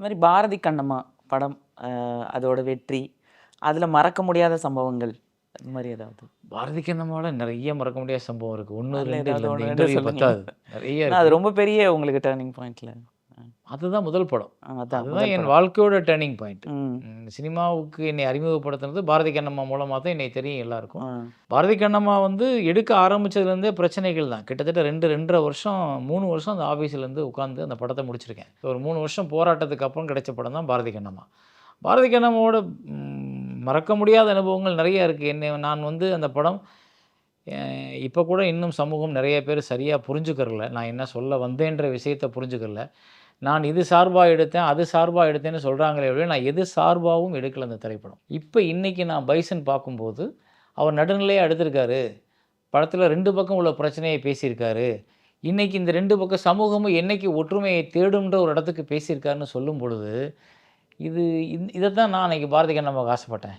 இது மாதிரி பாரதி கண்ணம்மா படம் அதோட வெற்றி, அதில் மறக்க முடியாத சம்பவங்கள் அது மாதிரி ஏதாவது? பாரதி கண்ணம்மாவோட நிறைய மறக்க முடியாத சம்பவம் இருக்குது. ஒன்று அதில் ரெண்டு ஏதாவது இல்லை, இந்த ஒன்று ரெண்டு இன்டர்வியூ சொல்லுங்க. பத்தாது, நிறைய அது இருக்குது. ரொம்ப பெரிய உங்களுக்கு டேர்னிங் பாயிண்ட்ல. அதுதான் முதல் படம். அதான் அதுதான் என் முதல் வாழ்க்கையோட டேர்னிங் பாயிண்ட். ம் சினிமாவுக்கு என்னை அறிமுகப்படுத்துனது பாரதி கண்ணம்மா மூலமாக தான் என்னை தெரியும் எல்லாருக்கும். ஆ. பாரதி கண்ணம்மா வந்து எடுக்க ஆரம்பிச்சதுலேருந்தே பிரச்சனைகள் தான். கிட்டத்தட்ட 2.5 வருஷம் 3 வருஷம் அந்த ஆஃபீஸ்லேருந்து உட்காந்து அந்த படத்தை முடிச்சிருக்கேன். ஒரு 3 வருஷம் போராட்டத்துக்கு அப்புறம் கிடைச்ச படம் தான் பாரதி கண்ணம்மா. பாரதி கண்ணம்மாவோட மறக்க முடியாத அனுபவங்கள் நிறைய இருக்குது. என்னை நான் வந்து அந்த படம் இப்போ கூட இன்னும் சமூகம் நிறைய பேர் சரியாக புரிஞ்சுக்கிறல. நான் என்ன சொல்ல வந்தேன்ற விஷயத்தை புரிஞ்சுக்கிறல. நான் இது சார்பாக எடுத்தேன், அது சார்பாக எடுத்தேன்னு சொல்கிறாங்களே ஒழிய, நான் எது சார்பாகவும் எடுக்கல அந்த திரைப்படம். இப்போ இன்றைக்கி நான் பைசன் பார்க்கும்போது அவர் நடுநிலையாக எடுத்திருக்காரு. படத்தில் 2 பக்கம் உள்ள பிரச்சனையை பேசியிருக்காரு. இன்றைக்கி இந்த 2 பக்கம் சமூகமும் என்றைக்கு ஒற்றுமையை தேடும்ன்ற ஒரு இடத்துக்கு பேசியிருக்காருன்னு சொல்லும் பொழுது, இதைத்தான் நான் அன்றைக்கி பாரதி கண்ணம்மாவுக்கு ஆசைப்பட்டேன்.